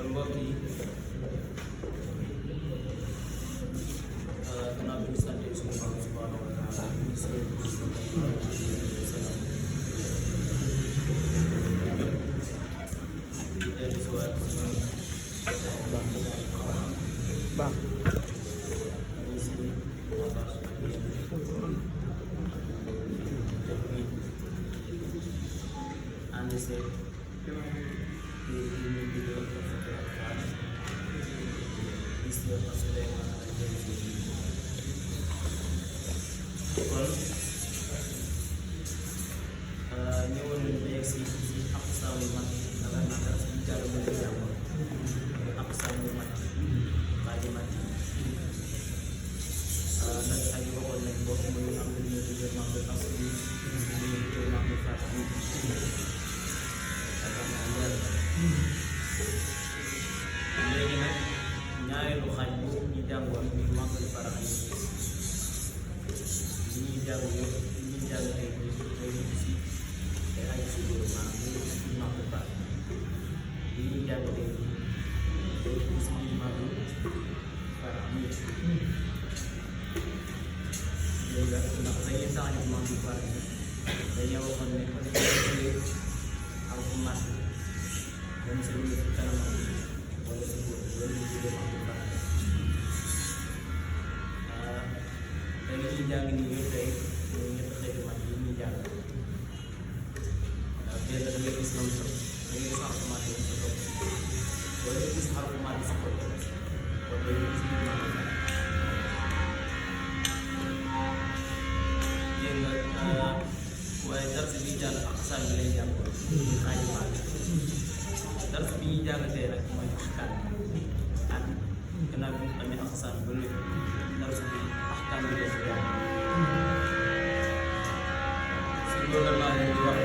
kon mbokk yi gannaaw bi ñu sant suñu borom subhanahu wa taala ñu sëriñ bi dellu si waat suñu baax ànd seeg kon ñëwoon nañu ba yegg si aqsaam yu mag ak naka suñu jàll mën a jàngoon aqsaam yu mag xaaji mag nag xaj yi waxoon nañ bokk muy am na lu ñuy tuddee mag asli lu ñuy tuddee mag fàttali léegi nag ñaareelu xaaj boobu ñu jàngoon muy màggal farax yi ñuy jàng yëpp ñuy jàng tey koy si te ay si góor maanaam ñu màggal farax yi ñuy jàng tey si biir màggal farax yi dégg nga ndax dañuy taxañ màggal farax yi dañoo waxoon ne ko dañuy alfu màgg dem sa biir kanamam wala sa góor loolu ñu tuddee màggal farax te li ñuy jàng nii yëpp tey mooy ñetti xeeti mag yi ñuy jàng benn da ngay gis noonu sax da ngay gis xarfu màgg yi sa topp wala nga gis xarfu màgg sa topp kon day gis biir màggal farax dégg nga waaye dars bi jàng ak saa bi lay jàng xaaji màgg dars bi ñuy jàng tey rek mooy axkaam ak gannaaw bi ñu amee aqsaam ba léegi dars bi axkaam bi def jàng si loolu laa leen di wax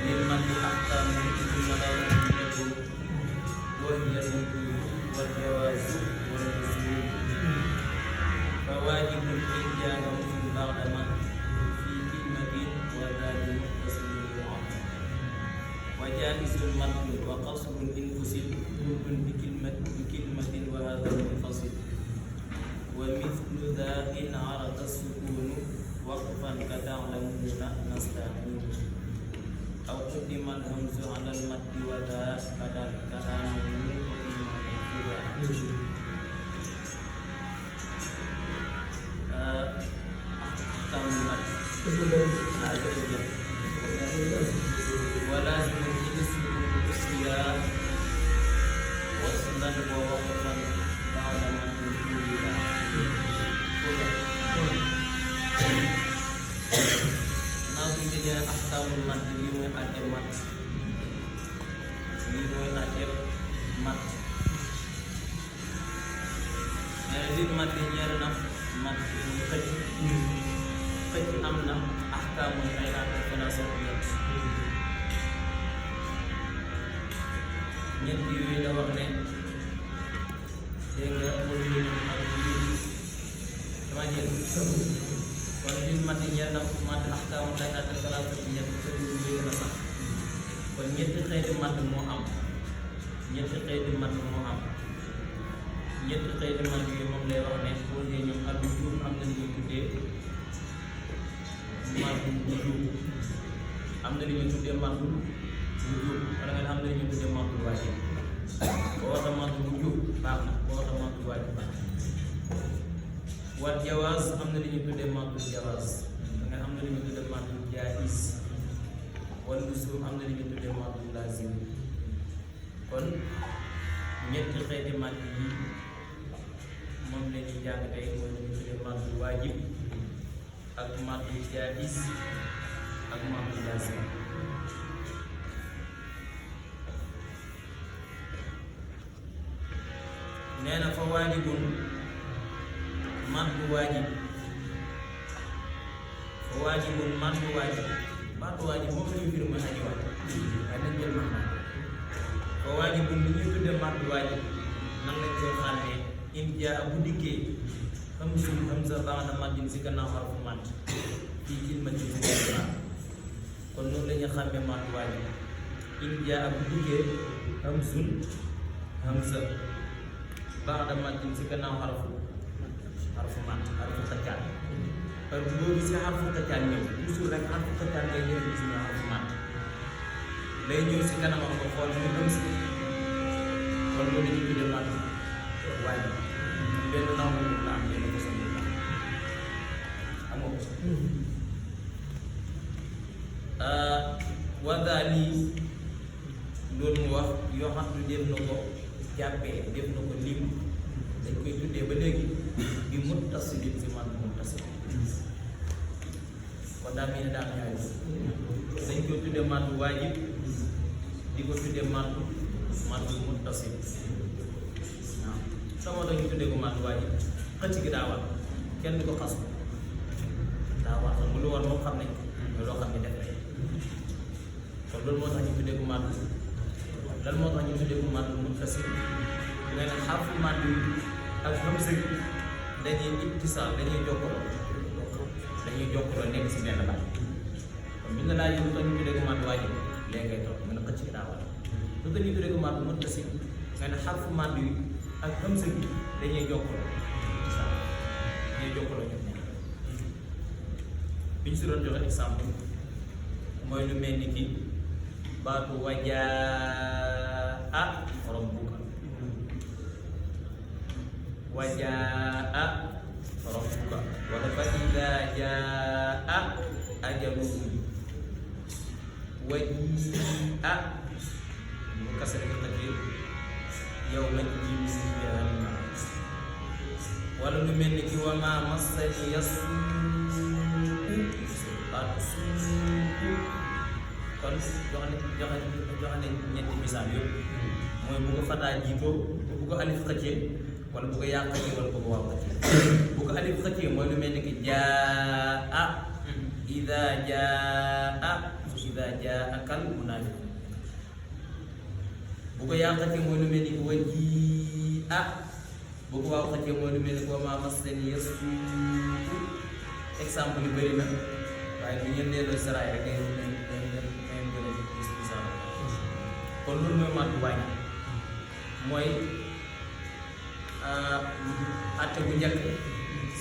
ne lil man di axkaam ci madaw nekkul wal yasantu wal jawaaz wal taslim fa waajibul in jaaga muslim ba'da man fi kalimatin wa zaadin taslim وجائز المتن وقصر إن فصل كل بكلمة وهذا منفصل ومثل ذا إن عرض السكون وقفا كتعلمون نستعين أو قدم الهمز على المتن وذا بدل كآمن أحكام المتن ولازم الاسم الاختيار وصلا ووقفا بعد ما تنتهي ناظم تجاه احكام المد لي موي اتي مات لي موي اتي مات لي مات ñeer na mat xëj xëj am na احكام ay ate classe ñett yooyu la wax ne dégg nga pour ñu ak dama jël kon li mat ñeer na mat axkaamu day àtte salaat ci ñett te du gën a sax kon ñetti xeeti mat moo am ñetti xeeti mat moo am ñetti xeeti mat yooyu moom lay wax ne boo dee ñoom ak juum am na lu ñuy tuddee matu wujub am na lu ñuy tuddee matu wujub wala nga xam ne ñu tuddee matu waajib boo waxee matu wujub baax na boo waxee matu waajib baax na wal jawaaz am na lu ñuy tuddee matu jawaaz nga am na lu ñuy tuddee matu jaiz wal luzum am na lu ñuy tuddee matu lazim kon ñetti xeeti mat yi moom la ñuy jàng tey mooy lu ñuy tuddee matu waajib ak matu jaiz ak matu lazim nee na fa waajibun mat bu waajib fa waajibun mat bu waajib baatu waajib moom la ñu firi mooy aji waajib waaye nañ jël maanaam fa waajibun li ñuy tuddee mat bu waajib nan lañ koy xàmmee in jaa bu dikkee hamzun hamza ba'da maddin si gannaaw xarfu madd fii kalimatin si kon noonu la ñuy xàmmee mat bu waajib in jaa bu dikkee hamzun hamza ba'da maddin si gannaaw xarfu mat xarfu xëccaan par boo gisee xarfu xëccaan ñëw toujours rek xarfu xëccaan ngay ñëw gis nga xarfu mat lay ñëw si kanamam nga xool mu dem si kon loolu dañuy tuddee mat waaye benn naw la ñu am benn ko sama amoo ko wadaali loolu mu wax yoo xam ne def na ko jàppee def na ko lim dañ koy tuddee ba léegi bi muttasilin si man muttasil kon daa mel ni daa am ñaari dañ koy tuddee man waajib di ko tuddee man muttasil waaw sama tax ñu tuddee ko man waajib xëcc gi daa war kenn du ko xas daa war xam lu war moom xam nañ ko loo xam ne def nañ kon loolu moo tax ñu tuddee ko man lan moo tax ñu tuddee ko man muttasil nga ne xarfu man bi ak hamza gi dañuy ittisaal dañuy jokkaloo nekk si benn baat kon bi nga laajee lu tax ñu tuddee ko man waajib léegi ngay toog mën a xëcc gi daa war lu tax ñu tuddee ko man muttasil nga ne xarfu man bi ak hamza gi dañuy jokkaloo ittisaal dañuy jokkaloo ñoom ñaar bi ñu si doon joxe exemple mooy lu mel ni ki baatu wajaa rabbuka wajaa rabbuka wala fa idaa jaa ajaluhum wajia mu kasare ko takir yow ma jim jahannam wala lu mel ni ki wa ma massani yasu kon joxe ne ñetti misaal yëpp mooy bu ko fataa jiitoo bu ko alif xëccee wala bu ko yaa xëccee wala bu ko waaw xëccee bu ko alif xëccee mooy lu mel ni ki jaa ida jaa kal munaafiq bu ko yaa xëccee mooy lu mel ni ki wajii bu ko waaw xëccee mooy lu mel ni ki wa maa massani yasu exemple yu bëri na waaye bu ñeen delloo saraay rek ngay gis misaal kon loolu mooy màgg wàññi mooy atte bu njëkk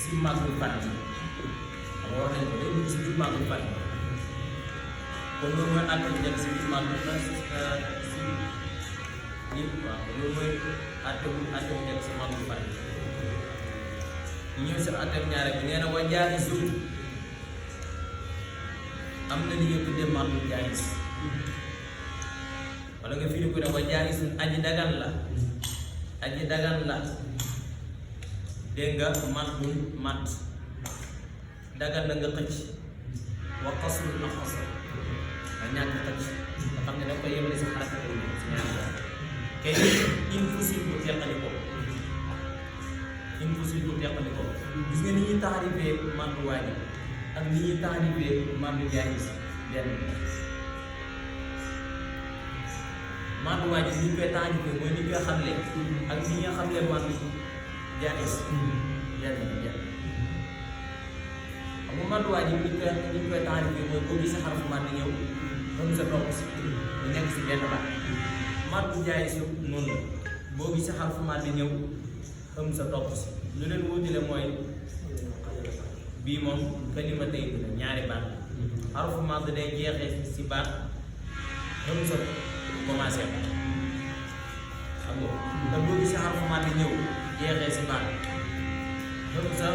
si màggu fan yi xam nga wax nañ ko day si biir màggu fan yi kon loolu mooy atte bu njëkk si biir màggu si nit waaw loolu mooy atte bu njëkk si màggu fan yi ñëw si atte bu ñaare bi nee na wa jaahizun am na li ngeen tuddee màggu jaahiz wala nga firi ko ne wa jaahizun aji dagan la dégg nga mat dagan na nga xëcc wa qasrun ak qasr nga ñàkk xëcc nga xam ne da koy yemale si xaraka yi si ñaar kay impossible bu teqali ko gis nga ni ñuy taarifee màgg waajib ak ni ñuy taarifee màgg jaahiz benn màgg waajib ni ñu koy taarifee mooy ni ñu koy xamle ak ni nga xamle màgg jaahiz benn xam nga màgg waajib ni ñu koy taarifee mooy boo gisee xarfu màgg ñëw comme sa topp si ñu nekk si benn baat màgg jaahiz noonu la boo gisee xarfu màgg ñëw xam sa topp si lu leen wutile mooy bii moom kalima tey bi la ñaari baat xarfu màgg day jeexee si baat xam sa commencé ba xam nga te boo gisee xarfu màgg ñëw jeexee si baat xam sa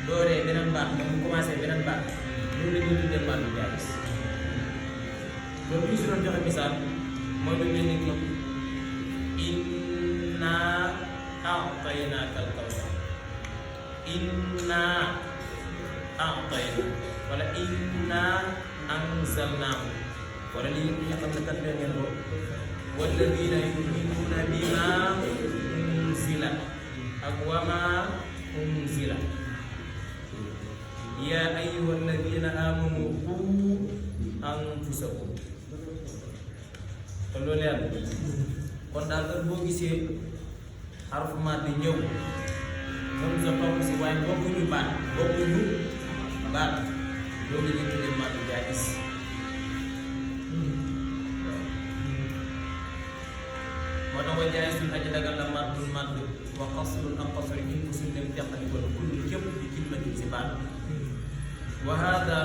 dooree beneen baat moom mu commencé beneen baat loolu la ñuy tuddee màgg jaahiz loolu ñu si doon joxe misaal mooy lu mel ni que inna a'taynaaka al-kawsar inna a'tayna wala inna anzalnaahu wala lii nga xam ne kat ngeen ko walladina yu'minuuna bimaa unzila ak wa maa unzila yaa ayyuha alladina aamanu quu anfusakum kon loolu yàlla kon daal heure boo gisee xarfu maat di ñëw moom sa topp si waaye bokkuñu baat loolu la ñuy tuddee maatu jaahiz moo tax wa jaay suñ aji dagal la maddul madd wa xasrun ak xasru in ko suñ dem teqali ko kullu képp di kilmatin si baat wa hada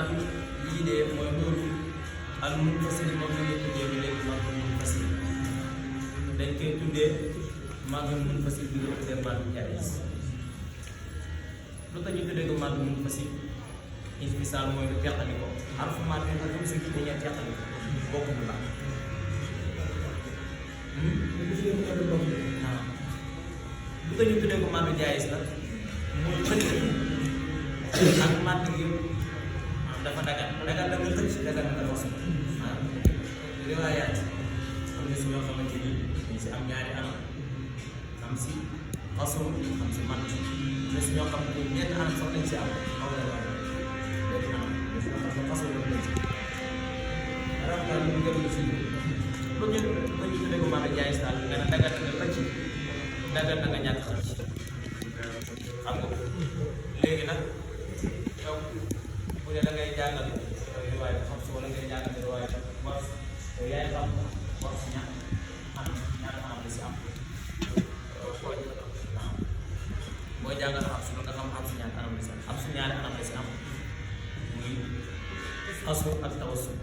lii de mooy loolu al munfasil moom la ñuy tuddee bi léegi maddul munfasil dañ koy tuddee maddul munfasil bi nga tuddee maddul jaayis lu tax ñu tuddee ko maddul munfasil infisaal mooy lu teqali ko arfu madd yi ak si gi dañuy teqali ko bokkuñu la lu tax ñu tuddee ko maddul jaayis nag mooy xëcc ak madd gi dafa dagan da nga xëcc dagan nga wax riwaayaat am na si ñoo xamante ni dañ si am ñaari anam am si xasru am si matt am na si ñoo xamante ni ñetti anam sax dañ si am xaw na waaye benn anam xasru la nekk arab daal ñu gën si lu ñu tuddee ko maanaam jaay daal nga ne dagan nga xëcc dagan na nga ñàkk xëcc xam nga léegi nag yow bu dee da ngay jàngal riwaay xam si wala ngay jàngal riwaay war yow yaay xam war si ñaar anam la si am booy jàngal xam su nga xam si ñaar anam la si am xam su ñaari anam la si am muy xasu ak tawassul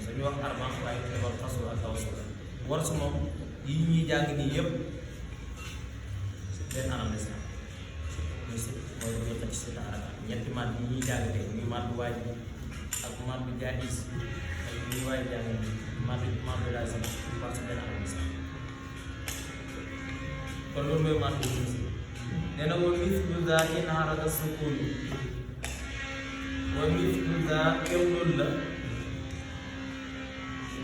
dañuy wax arba waaye dañuy wax xasu ak tawassul war su moom yi ñuy jàng nii yëpp benn anam la si am muy si mooy lu ñu xëcc si daara ñetti maat yi ñuy jàng tey muy maat bu waaj ak maat bu jaayis ak ñuy waaj jàng maat bu laaj sama parce que benn anam la si am kon loolu mooy maat bu si nee na woon mithlu daa in arada sukun wa mithlu daa kéem loolu la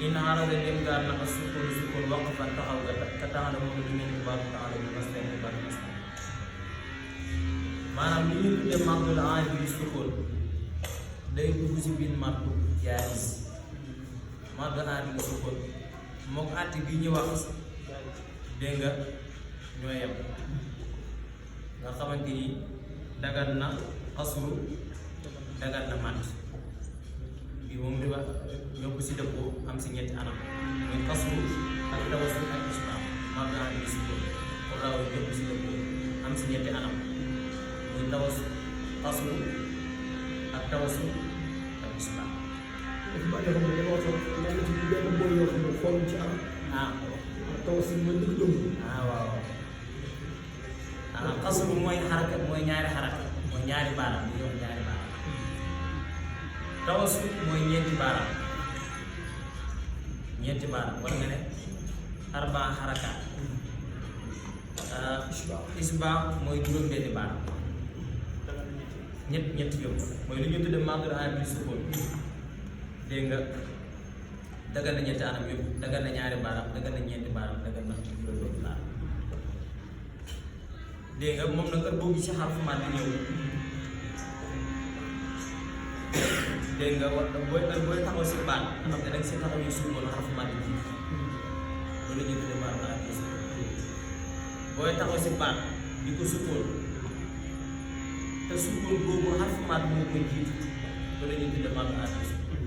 in arada dem gaar na ak sukun waqfan taxaw ga ka taxala moom lu mel ni baatu taxala bu mastan ni baatu mastan maanaam li ñuy tuddee maddul aajil sukun day dugg si biir maddu jaayis maddul aajil sukun mook àtte bi ñu wax dégg nga ñoo yem nga xamante ni dagan na xasru dagan na matt bi moom di wax ñëpp si dëppoo am si ñetti anam muy xasru ak tawassul ak isbaam maam naa di si dëppoo pour raw ñëpp si dëppoo am si ñetti anam muy tawassul xasru ak tawassul ak isbaam waaw xasru mooy xaraka mooy ñaari xaraka mooy ñaari baaraam li ñuy wax ñaari baaraam tawassul mooy ñeenti baaraam wala nga ne arba xarakaat isbaa mooy juróom-benni baaraam ñett yëpp mooy li ñu tuddee maddul aajil sukun dégg nga dagal na ñetti anam yëpp dagal na ñaari baaraam dagal na ñeenti baaraam dagal na juróom-benni baaraam dégg nga moom nag boo gisee xarfu maat bi ñëw dégg nga war booy taxaw si baat nga xam ne danga si taxaw yu sukkoon xarfu maat bi loolu la ñuy tuddee maat aajil sukun booy taxaw si baat di ko sukkoon te sukkoon boobu xarfu maat moo koy jiitu loolu la ñuy tuddee maat aajil sukun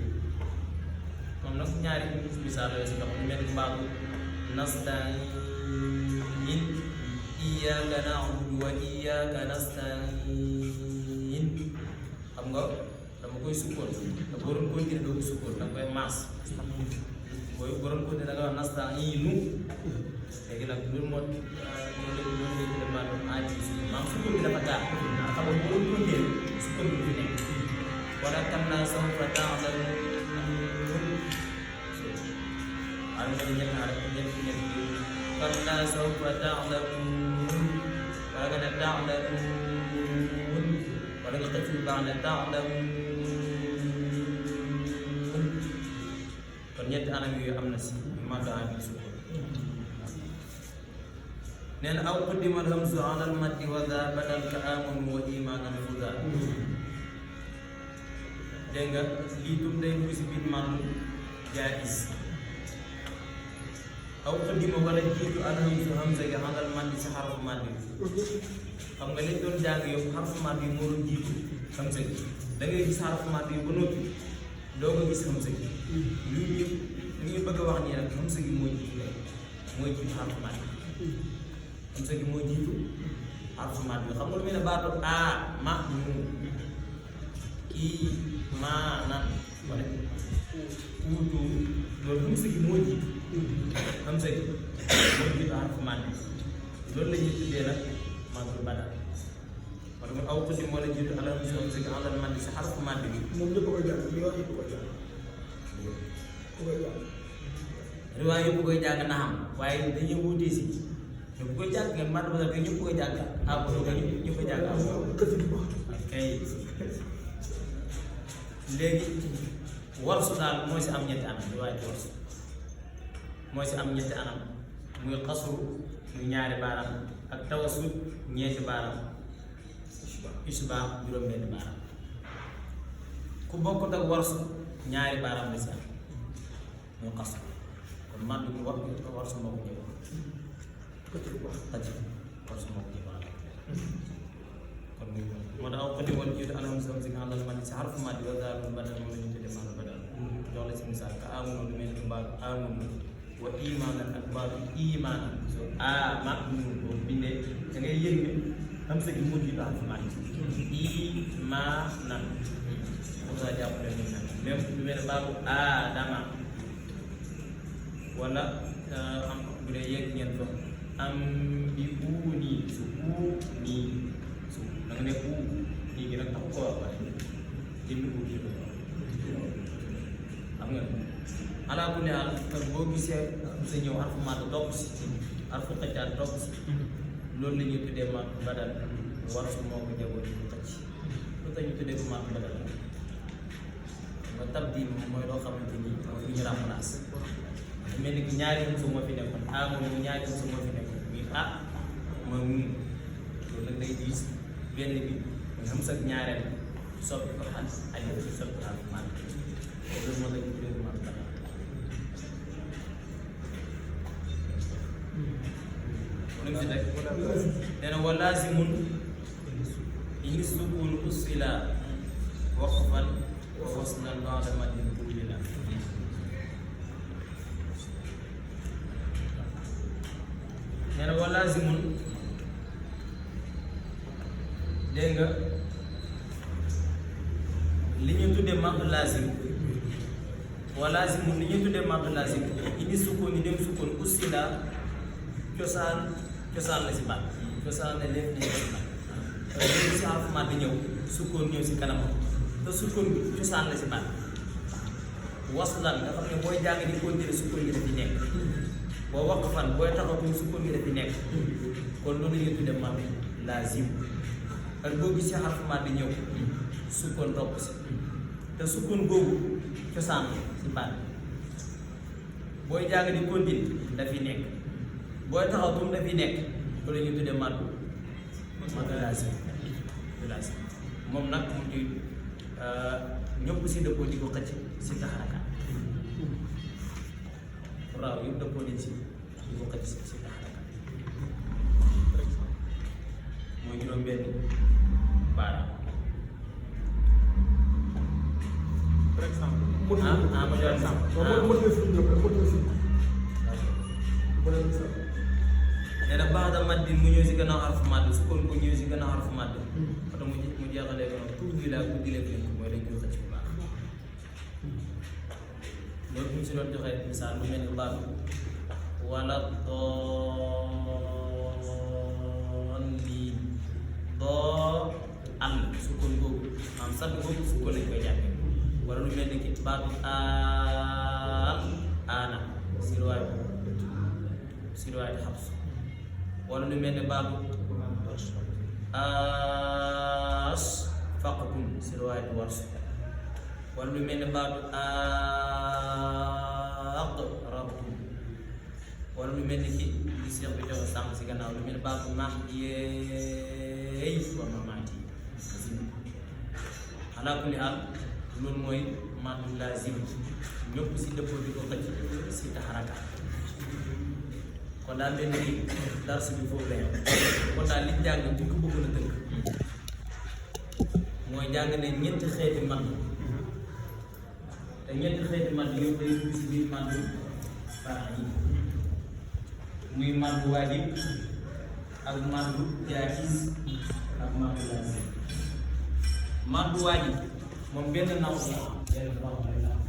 moom nag ñaari misaal yooyu si taxaw lu mel ni baatu nasta'in iyyaka na'budu wa iyyaka nasta'in xam nga dama koy sukkoon te boo doon continuer doo ko sukkoon da nga koy maas boo doon continuer da nga wax nasta'inu léegi nag loolu moo loolu lay tuddee maanaam aajil sukkoon maanaam sukkoon bi dafa gaar xam nga boo doon continuer sukkoon bi du fi nekk wala kallaa sawfa ta'lamuun am na ñett kallaa sawfa ta'lamuun wala nga ne ta'lamuun wala nga xëcc baax ne ta'lamuun kon ñetti anam yooyu am na si maddu aajil sukun nee na aw quddima al-hamzu ala al-maddi wa dha badal ka amanu wa imanan huda dégg nga lii tum day dugg si biir maddu jaayis aw qaddima wala jiitu al-hamzu hamza gi ala al-maddi si xarfu maddi xam nga lañ doon jàng yow xarfu maddi moo doon jiitu hamza gi da ngay gis xarfu maddi ba noppi doo ko gis hamza gi lu ñu bëgg a wax nii rek hamza gi moo jiitu mooy jiitu xarfu maat bi hamza gi mooy jiitu xarfu maat bi xam nga lu mel ne baatu a ma nu kii maa nan wala uutu loolu hamza gi mooy jiitu hamza gi mooy jiitu xarfu maat bi loolu la ñuy tuddee nag maadul badal wala mu aw xuddi moo la jiitu alal hamza gi alal man si xarfu maat bi moom ñëpp koy jàng li wax yëpp koy jàng riwaay yëpp koy jàng na xam waaye dañuy wutee si ñëpp koy jàng ngeen maanaam parce que ñëpp koy jàng ah bon ñu koy jàng kay léegi warsu daal mooy si am ñetti anam riwaay ci warsu mooy si am ñetti anam muy xasru muy ñaari baaraam ak tawasut ñeenti baaraam isbaa juróom-benni baaraam ku bokkut ak warsu ñaari baaraam la si am muy xasru kon man bi war warsu moo ko jëloon xëcc warsu moo ko jëloon kon moo tax aw xëti wala jiitu alhamdulilah si nga xam ne man si xarfu maat bi wala daal badal moom la ñu tuddee maanaam badal jox la si misaal ka amunu lu mel ni baatu amunu wa imaanan ak baatu imaanan so amanu boo bindee da ngay yëg ne am sa gi mujj yi xarfu maat imaanan pour ça jàppale ñu nag même lu mel ne baatu aadama wala am bu dee yegg ngeen ko am bi nii su nii su da nga ne nii gi nag tax ko wax waaye jëmmi ci xam nga ala kulli haal boo gisee sa ñëw xarfu maat topp si xarfu xëccaat topp si loolu la ñuy tuddee maat badal war su moo ko jagoo di ko xëcc lu tax ñu tuddee ko maat badal nga tabdil moom mooy loo xamante ni mooy ñu remplace mel ni ki ñaari musu moo fi nekkoon moom ñaari musu moo fi nekkoon muy mooy mun loolu nag day diis benn bi nga xam sax ñaareel soppi ko xal ay soppi ko xal maat loolu moo tax ñu tuddee ko maat badal lu si rek nee na wa laazimun in sukun usila waqfan wa waslan ba'da madin tulila nee na wa laazimun dégg nga li ñu tuddee màgg laazim wa laazimun li ñu tuddee màgg laazim indi sukun yi dem sukun usila cosaan la si baat cosaan la lépp nekk si baat loolu si xarfu maat di ñëw sukkoon ñëw si kanam te sukkoon bi cosaan la si baat waslan nga xam ne booy jàng di continuer sukkoon gi daf di nekk boo wax fan booy taxaw ko sukkoon gi daf di nekk kon loolu la ñuy tuddee maat laazim ak boo gisee xarfu maat di ñëw sukkoon topp si te sukkoon boobu cosaan la si baat booy jàng di continuer daf di nekk booy taxaw tuum dafiy nekk loolu la ñuy tuddee màddu laazim moom nag mu ngi ñëpp si dëppoo di ko xëcc si taxarakaat waaw yëpp dëppoo nañ si di ko xëcc si taxarakaat mooy juróom-benn baaraam. par exemple. ma jox exemple. nee na baax da maddin mu ñëw si gannaaw xarfu madd su ko ñëw si gannaaw xarfu madd oto mu jeexalee ko noonu tuuti laa ko dilee ko mooy dañ koy xëcc bu baax loolu bu ñu si doon joxee misaal lu mel ni baatu wala doon lii doo am sukkoon googu maam sax googu sukkoon lañ koy jàppee wala lu mel ni ki baatu aana si riwaay xabs wala lu mel ni baatu faqatun si riwaay wars wala lu mel ni baatu rabtun wala lu mel ni ki li seex bi joxe sànq si gannaaw lu mel ni baatu maax yeey wa mamaati ala kulli haal loolu mooy maatu laazim ñëpp si dëppoo di ko xëcc si taxaraka kon daal mel ni darsu bi foofu la yem kon daal liñ jàng ci ko bëggoon a tënk mooy jàng ne ñetti xeeti man te ñetti xeeti man yooyu day dugg si biir man baax yi muy maddu waajib ak maddu jaayis ak maddu laazim. Maddu waajib moom benn naw la am benn naw la am